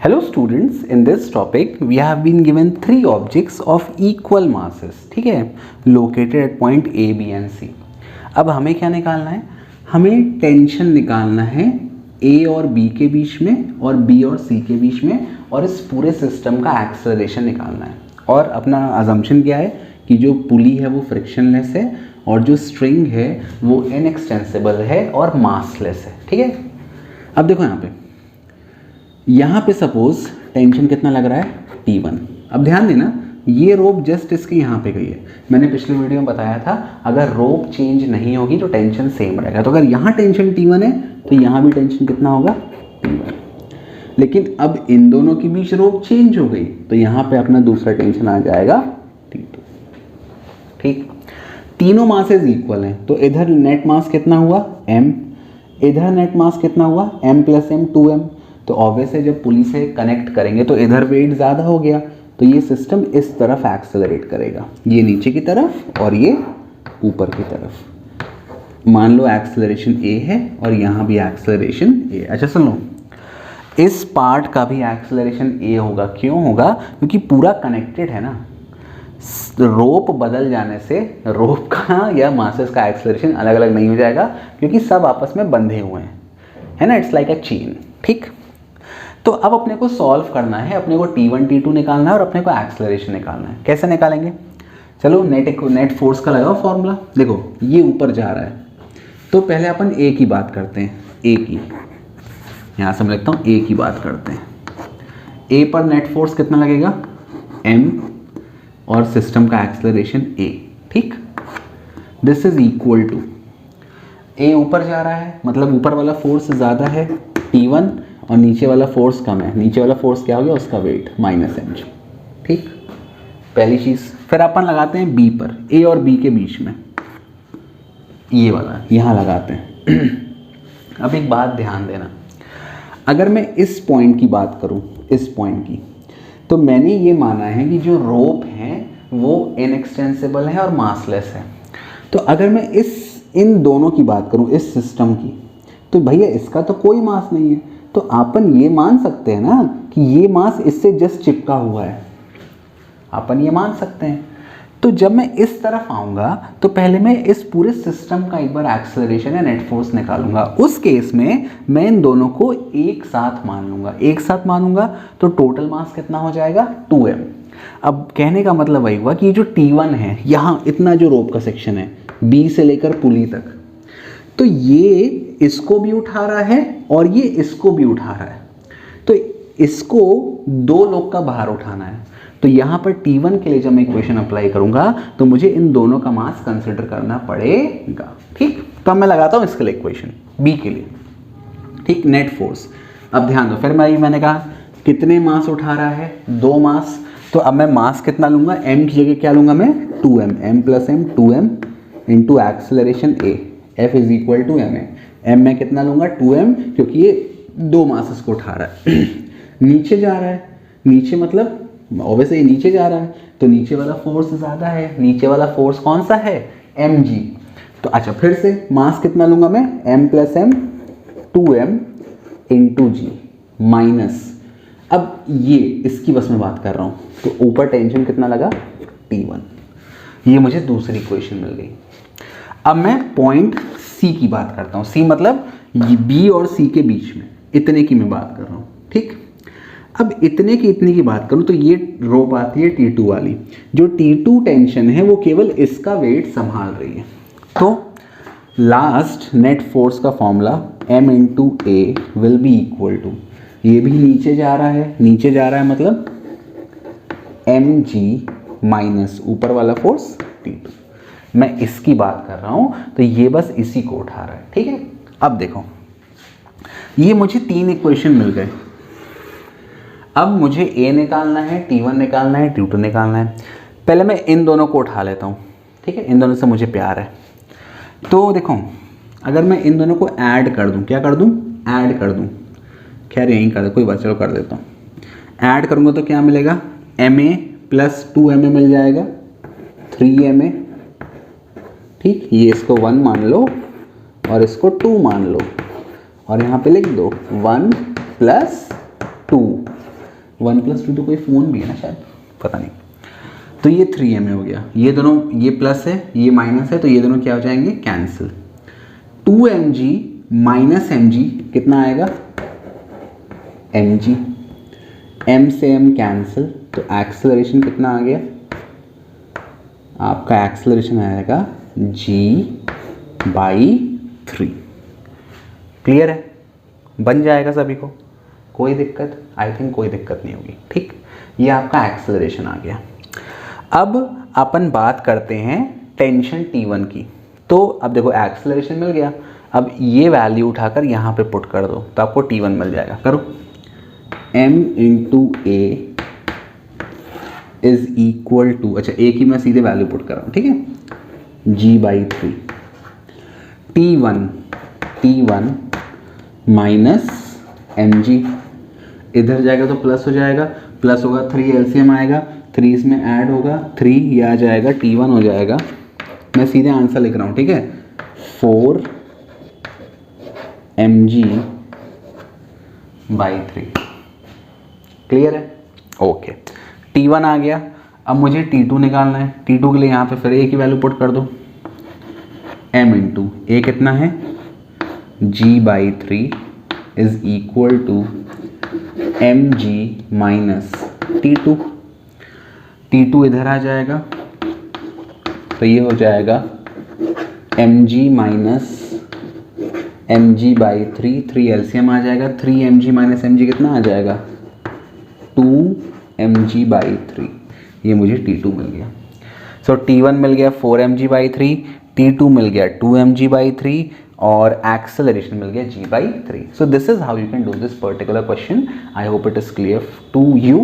Hello students, in this topic we have been given three objects of equal masses, ठीक है, located at point A, B and C। अब हमें क्या निकालना है? हमें टेंशन निकालना है A और B के बीच में और B और C के बीच में, और इस पूरे सिस्टम का एक्सेलरेशन निकालना है। और अपना अजम्पशन क्या है कि जो पुली है वो फ्रिक्शनलेस है और जो स्ट्रिंग है वो इनएक्सटेंसिबल है और मासलेस है, ठीक है। अब देखो यहाँ पे सपोज टेंशन कितना लग रहा है T1। अब ध्यान देना, ये रोप जस्ट इसके यहाँ पे गई है। मैंने पिछले वीडियो में बताया था अगर रोप चेंज नहीं होगी तो टेंशन सेम रहेगा। तो अगर यहाँ टेंशन T1 है तो यहाँ भी टेंशन कितना होगा T1। लेकिन अब इन दोनों के बीच रोप चेंज हो गई तो यहाँ पे अपना दूसरा टेंशन आ जाएगा T2। ठीक, तीनों मासेस इक्वल हैं तो इधर नेट मास कितना हुआ M, इधर नेट मास कितना हुआ M प्लस M 2M। तो ऑब्वियस है जब पुली से कनेक्ट करेंगे तो इधर वेट ज़्यादा हो गया तो ये सिस्टम इस तरफ एक्सेलरेट करेगा, ये नीचे की तरफ और ये ऊपर की तरफ। मान लो एक्सेलरेशन A है और यहाँ भी एक्सेलरेशन A। अच्छा सुन लो, इस पार्ट का भी एक्सेलरेशन A होगा। क्यों होगा? क्योंकि पूरा कनेक्टेड है ना। रोप बदल जाने से रोप का या मासेस का एक्सेलरेशन अलग अलग नहीं हो जाएगा क्योंकि सब आपस में बंधे हुए हैं, है ना। It's like a chain. ठीक, तो अब अपने को सॉल्व करना है, अपने को T1 T2 निकालना है और अपने को एक्सेलरेशन निकालना है। कैसे निकालेंगे? चलो नेट फोर्स का लगाओ फॉर्मूला। देखो ये ऊपर जा रहा है तो पहले अपन A की बात करते हैं। A की यहाँ से मैं लिखता हूँ A की बात करते हैं। A पर नेट फोर्स कितना लगेगा M और सिस्टम का एक्सेलरेशन A। ठीक, this is equal to A ऊपर जा रहा है मतलब ऊपर वाला फोर्स ज़्यादा है T1 और नीचे वाला फोर्स कम है। नीचे वाला फोर्स क्या हो गया? उसका वेट माइनस mg। ठीक, पहली चीज़। फिर अपन लगाते हैं B पर, A और B के बीच में ये वाला यहाँ लगाते हैं। अब एक बात ध्यान देना, अगर मैं इस पॉइंट की बात करूँ, इस पॉइंट की, तो मैंने ये माना है कि जो रोप है वो इनएक्सटेंसिबल है और मासलेस है। तो अगर मैं इन दोनों की बात करूँ, इस सिस्टम की, तो भैया इसका तो कोई मास नहीं है। तो अपन ये मान सकते हैं ना कि ये मास इससे जस्ट चिपका हुआ है, अपन ये मान सकते हैं। तो जब मैं इस तरफ आऊँगा तो पहले मैं इस पूरे सिस्टम का एक बार एक्सेलरेशन या नेट फोर्स निकालूंगा। उस केस में मैं इन दोनों को एक साथ मान लूँगा। एक साथ मानूंगा तो टोटल मास कितना हो जाएगा 2m। अब कहने का मतलब वही हुआ कि जो T1 है, यहाँ इतना जो रोप का सेक्शन है B से लेकर पुली तक, तो ये इसको भी उठा रहा है और ये इसको भी उठा रहा है। तो इसको दो लोग का बाहर उठाना है। तो यहाँ पर T1 के लिए जब मैं इक्वेशन अप्लाई करूँगा तो मुझे इन दोनों का मास कंसिडर करना पड़ेगा। ठीक, तो अब मैं लगाता हूँ इसके लिए इक्वेशन B के लिए। ठीक, नेट फोर्स। अब ध्यान दो, फिर मैंने कहा कितने मास उठा रहा है? 2 मास। तो अब मैं मास कितना लूँगा? M की जगह क्या लूँगा मैं? 2m, m plus m 2m into acceleration A, F is equal to m है। M में कितना लूँगा? 2m, क्योंकि ये 2 मासेस को उठा रहा है। नीचे जा रहा है, नीचे मतलब ऑब्वियसली नीचे जा रहा है तो नीचे वाला फोर्स ज़्यादा है। नीचे वाला फोर्स कौन सा है? mg। तो अच्छा फिर से मास कितना लूँगा मैं? m plus m 2m into g minus, अब ये इसकी बस में बात कर रहा हूँ तो ऊपर टेंशन कितना लगा? T1। ये मुझे दूसरी इक्वेशन मिल गई। अब मैं पॉइंट C की बात करता हूँ। C मतलब B और C के बीच में, इतने की मैं बात कर रहा हूँ। ठीक, अब इतने की बात करूँ तो ये रोप आती है T2 वाली। जो T2 टेंशन है वो केवल इसका वेट संभाल रही है। तो लास्ट नेट फोर्स का formula M into A will be equal to, ये भी नीचे जा रहा है, नीचे जा रहा है मतलब mg माइनस ऊपर वाला फोर्स T2। मैं इसकी बात कर रहा हूँ तो ये बस इसी को उठा रहा है। ठीक है, अब देखो ये मुझे 3 इक्वेशन मिल गए। अब मुझे A निकालना है, T1 निकालना है, T2 निकालना है। पहले मैं इन दोनों को उठा लेता हूँ। ठीक है, इन दोनों से मुझे प्यार है। तो देखो अगर मैं इन दोनों को ऐड कर दूँ, क्या कर दूँ? ऐड कर दूँ, खैर यहीं कर दे, कोई बात, चलो कर देता हूँ। ऐड करूँगा तो क्या मिलेगा? MA प्लस 2MA मिल जाएगा, 3MA। ठीक, ये इसको 1 मान लो और इसको 2 मान लो और यहाँ पे लिख दो 1 प्लस 2 1+2 तो कोई फ़ोन भी है ना शायद, पता नहीं। तो ये 3m हो गया, ये दोनों, ये प्लस है ये माइनस है, तो ये दोनों क्या हो जाएंगे, कैंसिल। 2mg माइनस mg कितना आएगा, mg, m से m कैंसिल, तो एक्सेलरेशन कितना आ गया आपका, एक्सेलरेशन आएगा g/3। क्लियर है, बन जाएगा सभी को, कोई दिक्कत, आई थिंक कोई दिक्कत नहीं होगी। ठीक, ये आपका एक्सेलरेशन आ गया। अब अपन बात करते हैं टेंशन T1 की। तो अब देखो एक्सेलरेशन मिल गया, अब ये वैल्यू उठाकर यहाँ पे पुट कर दो तो आपको T1 मिल जाएगा। करो, m/a इज इक्वल टू, अच्छा a की मैं सीधे वैल्यू पुट कर रहा हूँ, ठीक है, g/3। T1 माइनस mg, इधर जाएगा तो प्लस हो जाएगा, प्लस होगा 3 एलसीएम आएगा, 3 इसमें ऐड होगा, 3 ये आ जाएगा, T1 हो जाएगा, मैं सीधे आंसर लिख रहा हूँ, ठीक है, 4mg/3। क्लियर है, ओके। T1 आ गया, अब मुझे T2 निकालना है। T2 के लिए यहाँ पे फिर a की वैल्यू पुट कर दो, m/a कितना है, g/3 is equal to mg minus T2 इधर आ जाएगा, तो ये हो जाएगा mg माइनस mg/3, 3 एलसीएम आ जाएगा, 3mg माइनस mg कितना आ जाएगा, 2mg/3, ये मुझे T2 मिल गया। सो T1 मिल गया 4mg/3, T2 मिल गया 2mg/3 और एक्सेलरेशन मिल गया g/3। So this is how you can do this particular question. I hope it is clear to you.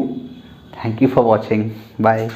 Thank you for watching, bye.